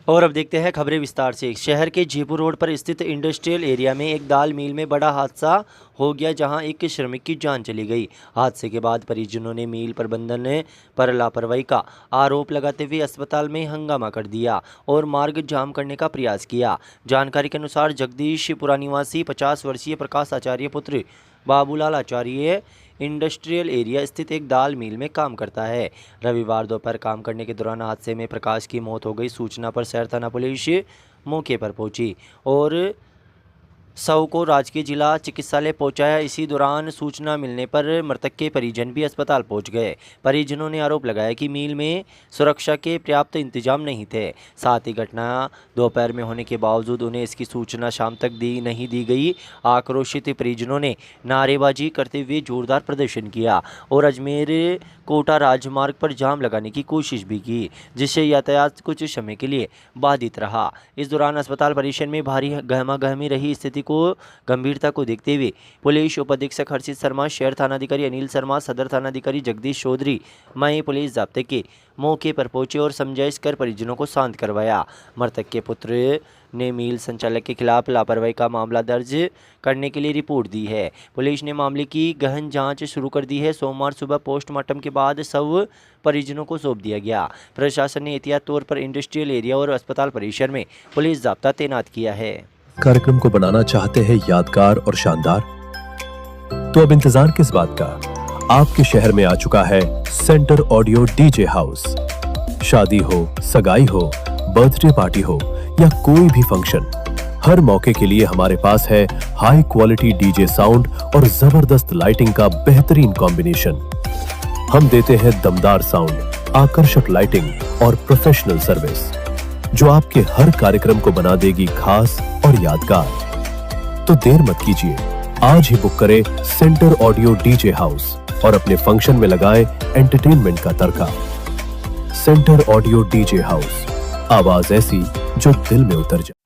और अब देखते हैं खबरें विस्तार से। शहर के जयपुर रोड पर स्थित इंडस्ट्रियल एरिया में एक दाल मिल में बड़ा हादसा हो गया, जहां एक श्रमिक की जान चली गई। हादसे के बाद परिजनों ने मिल प्रबंधन पर लापरवाही का आरोप लगाते हुए अस्पताल में हंगामा कर दिया और मार्ग जाम करने का प्रयास किया। जानकारी के अनुसार जगदीशपुरा निवासी 50 वर्षीय प्रकाश आचार्य पुत्र बाबूलाल आचार्य इंडस्ट्रियल एरिया स्थित एक दाल मिल में काम करता है। रविवार दोपहर काम करने के दौरान हादसे में प्रकाश की मौत हो गई। सूचना पर शहर थाना पुलिस मौके पर पहुंची और शव को राजकीय जिला चिकित्सालय पहुंचाया। इसी दौरान सूचना मिलने पर मृतक के परिजन भी अस्पताल पहुंच गए। परिजनों ने आरोप लगाया कि मिल में सुरक्षा के पर्याप्त इंतजाम नहीं थे। साथ ही घटना दोपहर में होने के बावजूद उन्हें इसकी सूचना शाम तक नहीं दी गई। आक्रोशित परिजनों ने नारेबाजी करते हुए जोरदार प्रदर्शन किया और अजमेर कोटा राजमार्ग पर जाम लगाने की कोशिश भी की, जिससे यातायात कुछ समय के लिए बाधित रहा। इस दौरान अस्पताल परिसर में भारी गहमागहमी रही। स्थिति को गंभीरता को देखते हुए पुलिस उपाधीक्षक हर्षित शर्मा, शहर थानाधिकारी अनिल शर्मा, सदर थानाधिकारी जगदीश चौधरी मई पुलिस जाब्ते के मौके पर पहुंचे और समझाइश कर परिजनों को शांत करवाया। मृतक के पुत्र ने मिल संचालक के खिलाफ लापरवाही का मामला दर्ज करने के लिए रिपोर्ट दी है। पुलिस ने मामले की गहन जांच शुरू कर दी है। सोमवार सुबह पोस्टमार्टम के बाद शव परिजनों को सौंप दिया गया। प्रशासन ने एहतियात तौर पर इंडस्ट्रियल एरिया और अस्पताल परिसर में पुलिस जाब्ता तैनात किया है। कार्यक्रम को बनाना चाहते हैं यादगार और शानदार, तो अब इंतजार किस बात का। आपके शहर में आ चुका है सेंटर ऑडियो डीजे हाउस। शादी हो, सगाई हो, बर्थडे पार्टी हो या कोई भी फंक्शन, हर मौके के लिए हमारे पास है हाई क्वालिटी डीजे साउंड और जबरदस्त लाइटिंग का बेहतरीन कॉम्बिनेशन। हम देते हैं दमदार साउंड, आकर्षक लाइटिंग और प्रोफेशनल सर्विस, जो आपके हर कार्यक्रम को बना देगी खास और यादगार। तो देर मत कीजिए, आज ही बुक करें सेंटर ऑडियो डीजे हाउस और अपने फंक्शन में लगाएं एंटरटेनमेंट का तड़का। सेंटर ऑडियो डीजे हाउस, आवाज ऐसी जो दिल में उतर जाए।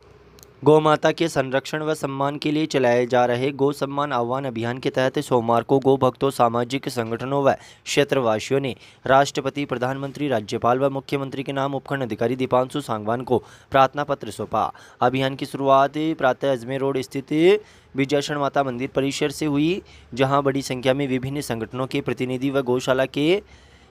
गौ माता के संरक्षण व सम्मान के लिए चलाए जा रहे गौ सम्मान आह्वान अभियान के तहत सोमवार को गौ भक्तों, सामाजिक संगठनों व क्षेत्रवासियों ने राष्ट्रपति, प्रधानमंत्री, राज्यपाल व मुख्यमंत्री के नाम उपखंड अधिकारी दीपांशु सांगवान को प्रार्थना पत्र सौंपा। अभियान की शुरुआत प्रातः अजमेर रोड स्थित विजयशरण माता मंदिर परिसर से हुई, जहां बड़ी संख्या में विभिन्न संगठनों के प्रतिनिधि व गौशाला के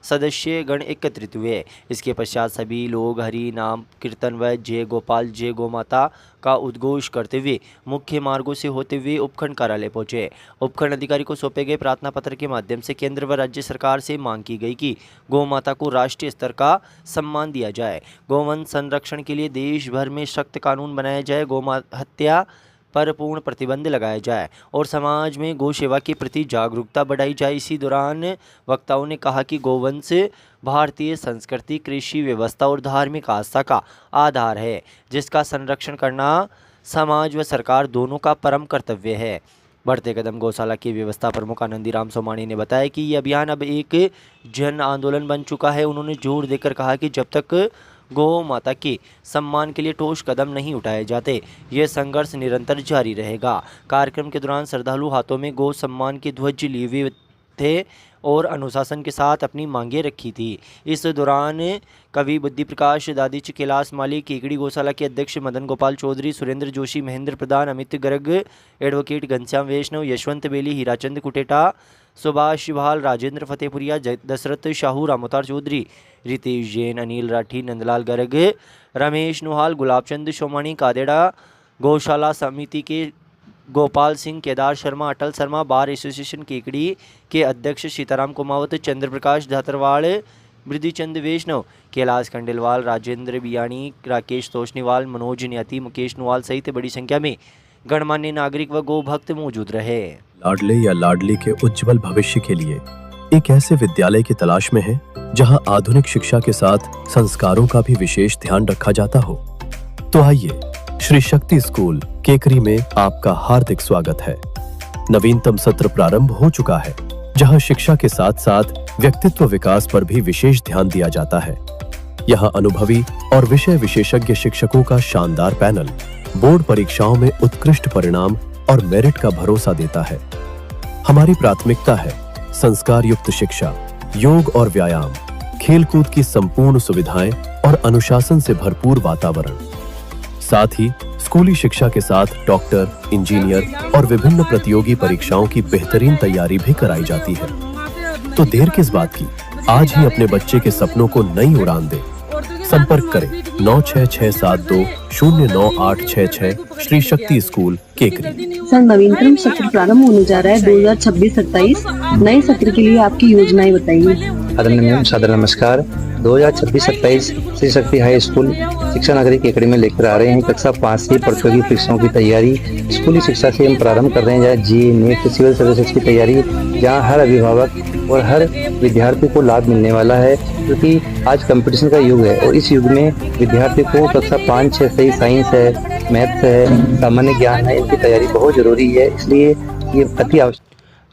सदस्य गण एकत्रित हुए। इसके पश्चात सभी लोग हरि नाम कीर्तन व जय गोपाल जय गौ माता का उद्घोष करते हुए मुख्य मार्गों से होते हुए उपखंड कार्यालय पहुंचे। उपखंड अधिकारी को सौंपे गए प्रार्थना पत्र के माध्यम से केंद्र व राज्य सरकार से मांग की गई कि गौ माता को राष्ट्रीय स्तर का सम्मान दिया जाए। गौवंश संरक्षण के लिए देश भर में सख्त कानून बनाया जाए, गौ हत्या पर पूर्ण प्रतिबंध लगाया जाए और समाज में गौ सेवा के प्रति जागरूकता बढ़ाई जाए। इसी दौरान वक्ताओं ने कहा कि गौवंश भारतीय संस्कृति, कृषि व्यवस्था और धार्मिक आस्था का आधार है, जिसका संरक्षण करना समाज व सरकार दोनों का परम कर्तव्य है। बढ़ते कदम गौशाला की व्यवस्था प्रमुख आनंदीराम सोमानी ने बताया कि ये अभियान अब एक जन आंदोलन बन चुका है। उन्होंने जोर देकर कहा कि जब तक गौ माता के सम्मान के लिए ठोस कदम नहीं उठाए जाते, ये संघर्ष निरंतर जारी रहेगा। कार्यक्रम के दौरान श्रद्धालु हाथों में गौ सम्मान के ध्वज लिए हुए थे और अनुशासन के साथ अपनी मांगें रखी थी। इस दौरान कवि बुद्धि प्रकाश, दादीच कैलाश माली, केकड़ी गौशाला के अध्यक्ष मदन गोपाल चौधरी, सुरेंद्र जोशी, महेंद्र प्रधान, अमित गर्ग, एडवोकेट घनश्याम वैष्णव, यशवंत बेली, हीराचंद कुटेटा, सुभाष भाल, राजेंद्र फतेहपुरिया, दशरथ शाहू, रामोतार चौधरी, रितेश जैन, अनिल राठी, नंदलाल गर्ग, रमेश नुहाल, गुलाबचंद सोमानी, कादेड़ा गौशाला समिति के गोपाल सिंह, केदार शर्मा, अटल शर्मा, बार एसोसिएशन केकड़ी के अध्यक्ष सीताराम कुमावत, चंद्र प्रकाश धातरवाड़, वृद्धिचंद वैष्णव, कैलाश खंडेलवाल, राजेंद्र बियाणी, राकेश तोशनीवाल, मनोज न्याती, मुकेश नुवाल सहित बड़ी संख्या में गणमान्य नागरिक व गौ भक्त मौजूद रहे। लाडले या लाडली के उज्जवल भविष्य के लिए एक ऐसे विद्यालय की तलाश में है जहां आधुनिक शिक्षा के साथ संस्कारों का भी विशेष ध्यान रखा जाता हो। तो आइए, श्री शक्ति स्कूल केकरी में आपका हार्दिक स्वागत है। नवीनतम सत्र प्रारंभ हो चुका है, जहां शिक्षा के साथ साथ व्यक्तित्व विकास पर भी विशेष ध्यान दिया जाता है। यहां अनुभवी और विषय विशेषज्ञ शिक्षकों का शानदार पैनल बोर्ड परीक्षाओं में उत्कृष्ट परिणाम और मेरिट का भरोसा देता है। हमारी प्राथमिकता है संस्कार युक्त शिक्षा, योग और व्यायाम, खेलकूद की संपूर्ण सुविधाएं और अनुशासन से भरपूर वातावरण। साथ ही स्कूली शिक्षा के साथ डॉक्टर, इंजीनियर और विभिन्न प्रतियोगी परीक्षाओं की बेहतरीन तैयारी भी कराई जाती है। तो देर किस बात की, आज ही अपने बच्चे के सपनों को नई उड़ान दें। संपर्क करें 9667209866 श्री शक्ति स्कूल केकरी। सर, नवीनतम सत्र प्रारंभ होने जा रहा है 2026-27। नए सत्र के लिए आपकी योजनाएं बताइए। आदरणीय मैम, सादर नमस्कार। 2026-27 श्री शक्ति हाई स्कूल शिक्षा नगरी केकड़ी में लेकर आ रहे हैं कक्षा 5 की प्रतियोगी परीक्षाओं की तैयारी। स्कूली शिक्षा से हम प्रारंभ कर रहे हैं जहाँ जी नीट सिविल सर्विसेज की तैयारी, जहाँ हर अभिभावक और हर विद्यार्थी को लाभ मिलने वाला है, क्योंकि आज कंपटीशन का युग है और इस युग में विद्यार्थी को कक्षा 5, 6 से साइंस है, मैथ्स है, सामान्य ज्ञान है, इनकी तैयारी बहुत जरूरी है, इसलिए ये अति आवश्यक।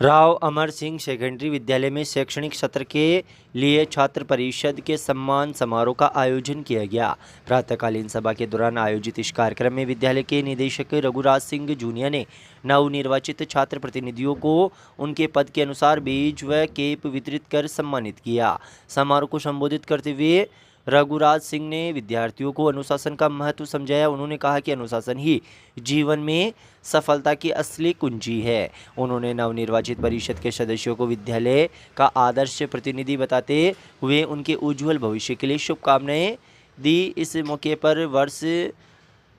राव अमर सिंह सेकेंडरी विद्यालय में शैक्षणिक सत्र के लिए छात्र परिषद के सम्मान समारोह का आयोजन किया गया। प्रातःकालीन सभा के दौरान आयोजित इस कार्यक्रम में विद्यालय के निदेशक रघुराज सिंह जूनियर ने नवनिर्वाचित छात्र प्रतिनिधियों को उनके पद के अनुसार बेज व केप वितरित कर सम्मानित किया। समारोह को संबोधित करते हुए रघुराज सिंह ने विद्यार्थियों को अनुशासन का महत्व समझाया। उन्होंने कहा कि अनुशासन ही जीवन में सफलता की असली कुंजी है। उन्होंने नवनिर्वाचित परिषद के सदस्यों को विद्यालय का आदर्श प्रतिनिधि बताते हुए उनके उज्जवल भविष्य के लिए शुभकामनाएं दी। इस मौके पर वर्ष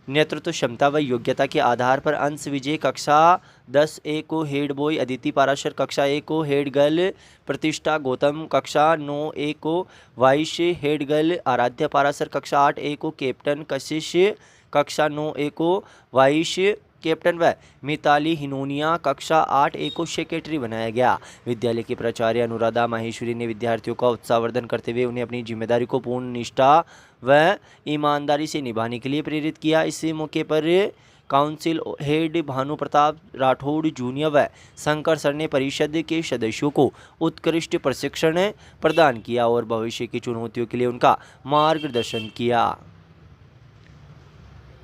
नेतृत्व क्षमता व योग्यता के आधार पर अंश विजय कक्षा 10A को हेड बॉय अदिति पाराशर, कक्षा 1 को हेड गर्ल प्रतिष्ठा गौतम, कक्षा 9A को vice head girl Aaradhya Parashar, कक्षा 8A को कैप्टन कशिश, कक्षा 9A को वाइस कैप्टन व मिताली हिनोनिया, कक्षा 8A को सेक्रेटरी बनाया गया। विद्यालय की प्राचार्य अनुराधा माहेश्वरी ने विद्यार्थियों का उत्साहवर्धन करते हुए उन्हें अपनी जिम्मेदारी को पूर्ण निष्ठा व ईमानदारी से निभाने के लिए प्रेरित किया। इस मौके पर council head Bhanu Pratap Rathore junior व शंकर सर ने परिषद के सदस्यों को उत्कृष्ट प्रशिक्षण प्रदान किया और भविष्य की चुनौतियों के लिए उनका मार्गदर्शन किया।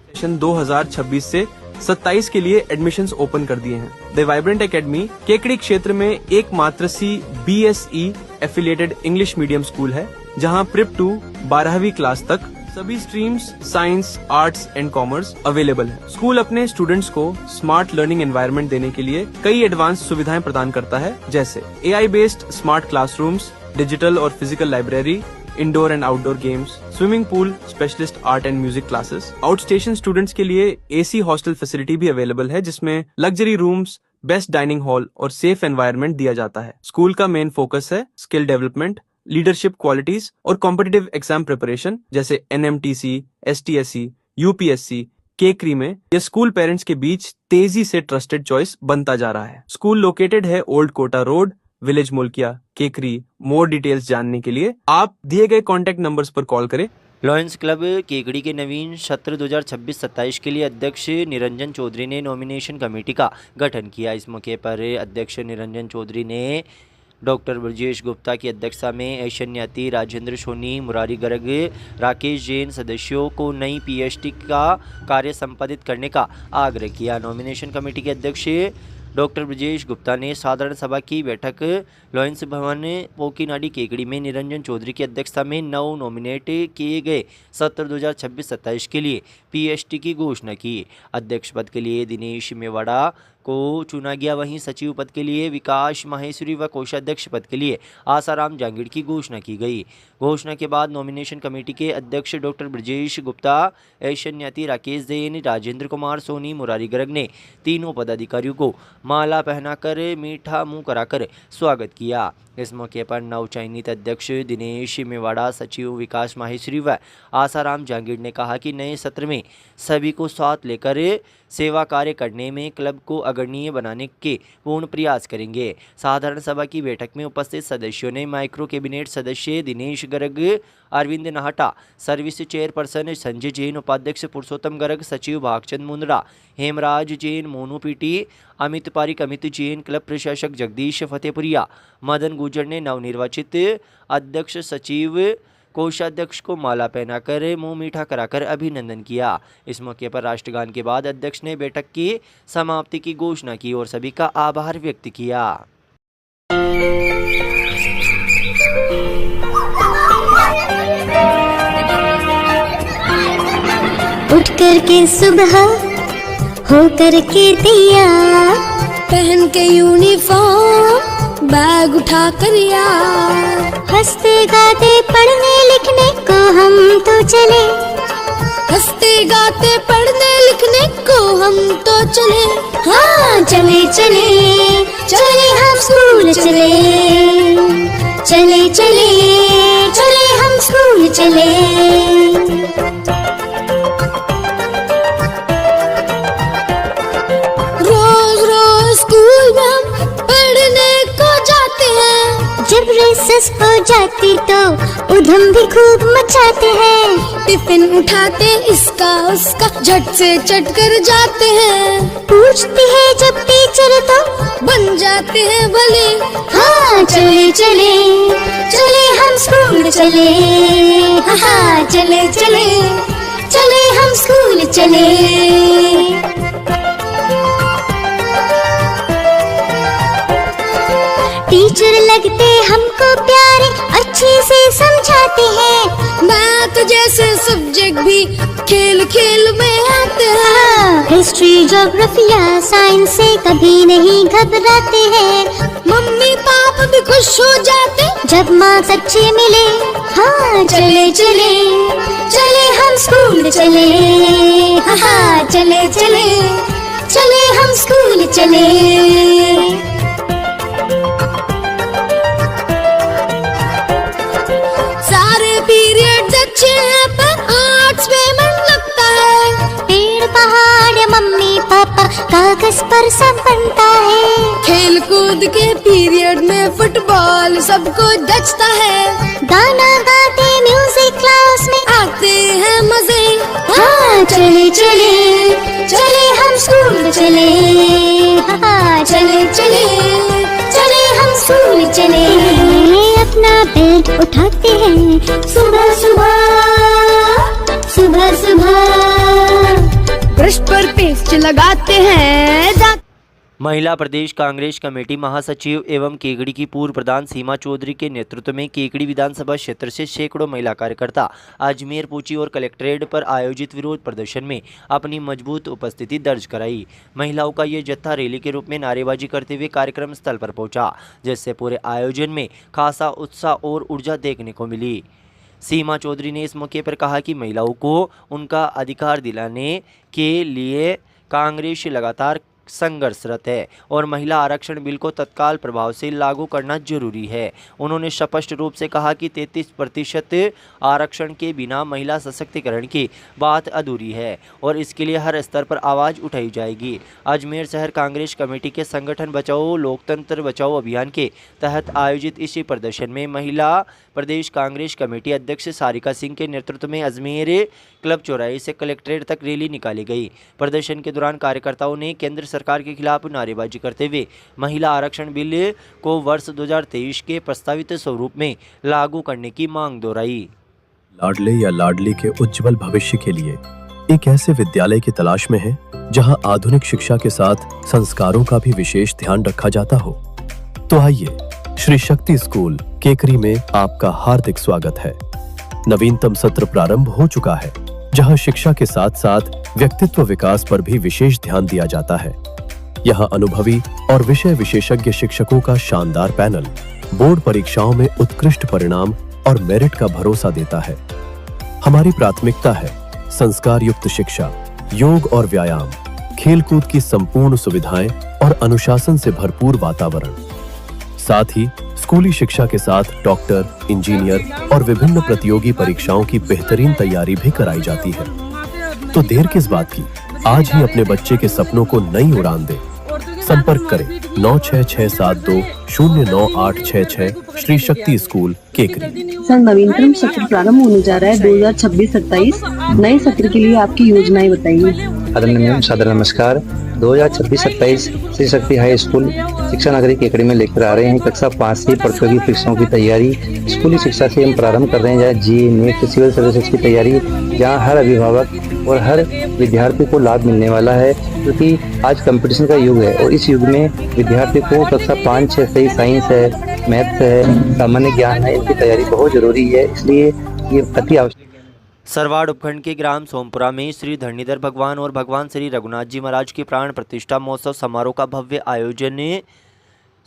सेशन 2026 से 27 के लिए एडमिशंस ओपन कर दिए हैं। द वाइब्रेंट एकेडमी केकड़ी क्षेत्र में एकमात्र CBSE affiliated English medium school है, जहां प्रिप टू 12वीं क्लास तक सभी streams science, arts and commerce available है। स्कूल अपने स्टूडेंट्स को स्मार्ट लर्निंग एनवायरनमेंट देने के लिए कई एडवांस सुविधाएं प्रदान करता है, जैसे AI based smart classrooms, digital और physical library, indoor and outdoor games, swimming pool, specialist art and music classes. Outstation students के लिए AC हॉस्टल फैसिलिटी भी अवेलेबल है, जिसमें luxury rooms, best dining hall और सेफ एनवायरनमेंट दिया जाता है। स्कूल का मेन फोकस है स्किल डेवलपमेंट, लीडरशिप क्वालिटीज और कॉम्पिटिटिव एग्जाम प्रिपरेशन, जैसे NMTC, STSC, UPSC। केकरी में यह स्कूल पेरेंट्स के बीच तेजी से ट्रस्टेड चॉइस बनता जा रहा है। स्कूल लोकेटेड है old Kota road, village Mulkiya, Kekri. More details जानने के लिए आप दिए गए कॉन्टैक्ट नंबर्स पर कॉल करें। लॉयंस क्लब केकड़ी के नवीन सत्र 2026-27 के लिए अध्यक्ष निरंजन चौधरी ने नॉमिनेशन कमेटी का गठन किया। इस मौके पर अध्यक्ष निरंजन चौधरी ने डॉक्टर ब्रजेश गुप्ता की अध्यक्षता में ऐशन्याती, राजेंद्र सोनी, मुरारी गर्ग, राकेश जैन सदस्यों को नई PST का कार्य संपादित करने का आग्रह किया। नॉमिनेशन कमेटी के अध्यक्ष डॉक्टर ब्रजेश गुप्ता ने साधारण सभा की बैठक लॉयंस भवन पोकीनाडी केकड़ी में निरंजन चौधरी की अध्यक्षता में नव नॉमिनेट किए गए सत्र 2026-27 के लिए PST की घोषणा की। अध्यक्ष पद के लिए दिनेश मेवाड़ा को चुना गया, वहीं सचिव पद के लिए विकास माहेश्वरी व कोषाध्यक्ष पद के लिए आसाराम जांगिड़ की घोषणा की गई। घोषणा के बाद नॉमिनेशन कमेटी के अध्यक्ष डॉक्टर ब्रजेश गुप्ता, ऐशन्याती, राकेश जैन, राजेंद्र कुमार सोनी, मुरारी गर्ग ने तीनों पदाधिकारियों को माला पहनाकर मीठा मुंह कराकर स्वागत किया। इस मौके पर नवचयनित अध्यक्ष दिनेश मेवाड़ा, सचिव विकास माहेश्वरी व आसाराम जांगिड़ ने कहा कि नए सत्र में सभी को साथ लेकर सेवा कार्य करने में क्लब को अग्रणीय बनाने के पूर्ण प्रयास करेंगे। साधारण सभा की बैठक में उपस्थित सदस्यों ने माइक्रो कैबिनेट सदस्य दिनेश गर्ग, अरविंद नाहटा, सर्विस चेयरपर्सन संजय जैन, उपाध्यक्ष पुरुषोत्तम गर्ग, सचिव भागचंद मुंद्रा, हेमराज जैन, मोनू पीटी, अमित पारिक, अमित जैन, क्लब प्रशासक जगदीश फतेहपुरिया, मदन गुजर ने नवनिर्वाचित अध्यक्ष, सचिव, कोषाध्यक्ष को माला पहनाकर मुंह मीठा कराकर अभिनंदन किया। इस मौके पर राष्ट्रगान के बाद अध्यक्ष ने बैठक की समाप्ति की घोषणा की और सभी का आभार व्यक्त किया। उठ कर के सुबह हो कर के तैयार, पहन के यूनिफॉर्म बैग उठा कर यार, हंसते गाते पढ़ने लिखने को हम तो चले, हंसते गाते पढ़ने लिखने को हम तो चले। हाँ चले चले चले हम स्कूल चले, चले चले चले हम स्कूल चले। रोज रोज स्कूल में हम पढ़ने को जाते हैं, जब रेसेस हो जाती तो उधम भी खूब मचाते हैं, टिफिन उठाते इसका उसका झट से चट कर जाते हैं, पूछती है जब टीचर तो बन जाते हैं भले। हाँ चले चले चले हम स्कूल चले, हाँ चले चले चले हम स्कूल चले। टीचर लगते हमको प्यारे, अच्छे से समझाते हैं, मैथ जैसे सब्जेक्ट भी खेल खेल में आते हैं, हिस्ट्री ज्योग्राफी या साइंस से कभी नहीं घबराते हैं, मम्मी पापा भी खुश हो जाते जब मार्क्स अच्छे मिले। हाँ चले चले चले हम स्कूल चले, हाँ चले चले चले हम स्कूल चले। सारे पीरियड्स अच्छे हैं पर आर्ट्स में मन लगता है, पेड़ पहाड़ मम्मी पापा कागज पर सब बनता है, खेल कूद के पीरियड में फुटबॉल सबको जचता है, गाना गाते म्यूजिक क्लास में आते हैं मजे। हाँ चले चले चले हम स्कूल चले, हाँ चले चले चले हम स्कूल चले। अपना बेड उठाते हैं सुबह सुबह सुबह सुबह, ब्रश पर पेस्ट लगाते हैं महिला प्रदेश कांग्रेस कमेटी महासचिव एवं केकड़ी की पूर्व प्रधान सीमा चौधरी के नेतृत्व में केकड़ी विधानसभा क्षेत्र से सैकड़ों महिला कार्यकर्ता अजमेर पहुंची और कलेक्ट्रेट पर आयोजित विरोध प्रदर्शन में अपनी मजबूत उपस्थिति दर्ज कराई। महिलाओं का ये जत्था रैली के रूप में नारेबाजी करते हुए कार्यक्रम स्थल पर पहुंचा, जिससे पूरे आयोजन में खासा उत्साह और ऊर्जा देखने को मिली। सीमा चौधरी ने इस मौके पर कहा कि महिलाओं को उनका अधिकार दिलाने के लिए कांग्रेस लगातार संघर्षरत है और महिला आरक्षण बिल को तत्काल प्रभाव से लागू करना जरूरी है। उन्होंने स्पष्ट रूप से कहा कि 33% आरक्षण के बिना महिला सशक्तिकरण की बात अधूरी है और इसके लिए हर स्तर पर आवाज़ उठाई जाएगी। अजमेर शहर कांग्रेस कमेटी के संगठन बचाओ लोकतंत्र बचाओ अभियान के तहत आयोजित इसी प्रदर्शन में महिला प्रदेश कांग्रेस कमेटी अध्यक्ष सारिका सिंह के नेतृत्व में अजमेर क्लब चौराहे से कलेक्ट्रेट तक रैली निकाली गई। प्रदर्शन के दौरान कार्यकर्ताओं ने केंद्र सरकार के खिलाफ नारेबाजी करते हुए महिला आरक्षण बिल को वर्ष 2023 के प्रस्तावित स्वरूप में लागू करने की मांग दोहराई। लाडले या लाडली के उज्जवल भविष्य के लिए एक ऐसे विद्यालय की तलाश में है जहां आधुनिक शिक्षा के साथ संस्कारों का भी विशेष ध्यान रखा जाता हो। तो आइए श्री शक्ति स्कूल केकरी में आपका हार्दिक स्वागत है। नवीनतम सत्र प्रारंभ हो चुका है, जहां शिक्षा के साथ साथ व्यक्तित्व विकास पर भी विशेष ध्यान दिया जाता है। यहां अनुभवी और विषय विशेषज्ञ शिक्षकों का शानदार पैनल बोर्ड परीक्षाओं में उत्कृष्ट परिणाम और मेरिट का भरोसा देता है। हमारी प्राथमिकता है संस्कार युक्त शिक्षा, योग और व्यायाम, खेलकूद की संपूर्ण सुविधाएं और अनुशासन से भरपूर वातावरण। साथ ही स्कूली शिक्षा के साथ डॉक्टर, इंजीनियर और विभिन्न प्रतियोगी परीक्षाओं की बेहतरीन तैयारी भी कराई जाती है। तो देर किस बात की, आज ही अपने बच्चे के सपनों को नई उड़ान दें। संपर्क करें 9667209866 श्री शक्ति स्कूल केकरी। सर, नवीनतम सत्र प्रारंभ होने जा रहा है 2026-27। नए सत्र के लिए आपकी योजनाएं बताइए। आदरणीय मैम, सादर नमस्कार। 2026-27 श्री शक्ति हाई स्कूल शिक्षा नगरी केकड़ी में लेकर आ रहे हैं कक्षा 5 की प्रतियोगी परीक्षाओं की तैयारी। स्कूली शिक्षा से हम प्रारंभ कर रहे हैं, जहाँ जी नीट सिविल सर्विसेज की तैयारी, जहाँ हर अभिभावक और हर विद्यार्थी को लाभ मिलने वाला है, क्योंकि आज कंपटीशन का युग है और इस युग में विद्यार्थी को कक्षा 5, 6 से ही साइंस है, मैथ्स है, सामान्य ज्ञान है, इनकी तैयारी बहुत जरूरी है, इसलिए ये अति आवश्यक। सरवाड़ उपखंड के ग्राम सोमपुरा में श्री धरणीधर भगवान और भगवान श्री रघुनाथ जी महाराज की प्राण प्रतिष्ठा महोत्सव समारोह का भव्य आयोजन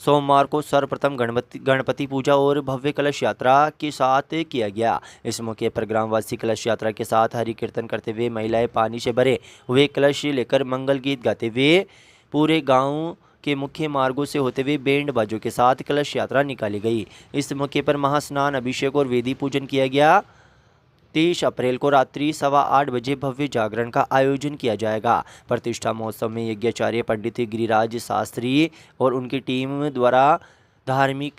सोमवार को सर्वप्रथम गणपति पूजा और भव्य कलश यात्रा के साथ किया गया। इस मौके पर ग्रामवासी कलश यात्रा के साथ हरि कीर्तन करते हुए, महिलाएं पानी से भरे हुए कलश लेकर मंगल गीत गाते हुए पूरे गांव के मुख्य मार्गों से होते हुए बैंड बाजों के साथ कलश यात्रा निकाली गई। इस मौके पर महास्नान, अभिषेक और वेदी पूजन किया गया। 30 अप्रैल को रात्रि 8:15 बजे भव्य जागरण का आयोजन किया जाएगा। प्रतिष्ठा महोत्सव में यज्ञाचार्य पंडित गिरिराज शास्त्री और उनकी टीम द्वारा धार्मिक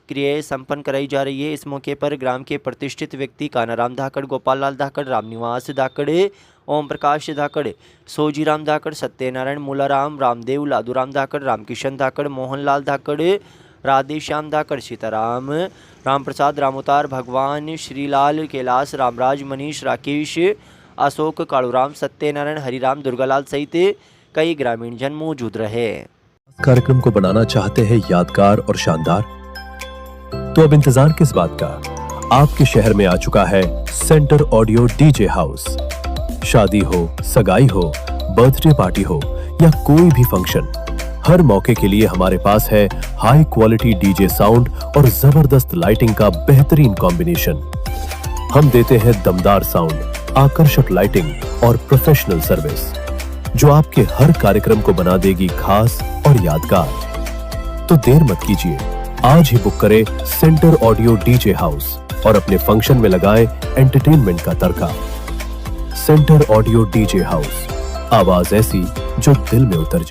क्रियाएं संपन्न कराई जा रही है। इस मौके पर ग्राम के प्रतिष्ठित व्यक्ति कानाराम धाकड़, गोपाल लाल धाकड़, रामनिवास धाकड़, ओम प्रकाश धाकड़, सोजीराम धाकड़, सत्यनारायण मूलाराम, रामदेव, लादूराम धाकड़, रामकिशन धाकड़, मोहनलाल धाकड़, राधेश्याम धाकड़, सीताराम, रामप्रसाद, रामोतार, भगवान, श्रीलाल, कैलाश, रामराज, मनीष, राकेश, अशोक, कालूराम, सत्यनारायण, हरिराम, दुर्गालाल सहित कई ग्रामीण जन मौजूद रहे। कार्यक्रम को बनाना चाहते हैं यादगार और शानदार? तो अब इंतजार किस बात का? आपके शहर में आ चुका है सेंटर ऑडियो डीजे हाउस। शादी हो, सगाई हो, बर्थडे पार्टी हो या कोई भी फंक्शन, हर मौके के लिए हमारे पास है हाई क्वालिटी डीजे साउंड और जबरदस्त लाइटिंग का बेहतरीन कॉम्बिनेशन। हम देते हैं दमदार साउंड, आकर्षक लाइटिंग और प्रोफेशनल सर्विस, जो आपके हर कार्यक्रम को बना देगी खास और यादगार। तो देर मत कीजिए, आज ही बुक करें सेंटर ऑडियो डीजे हाउस और अपने फंक्शन में लगाएं एंटरटेनमेंट का तड़का। सेंटर ऑडियो डीजे हाउस, आवाज ऐसी जो दिल में उतर जाए।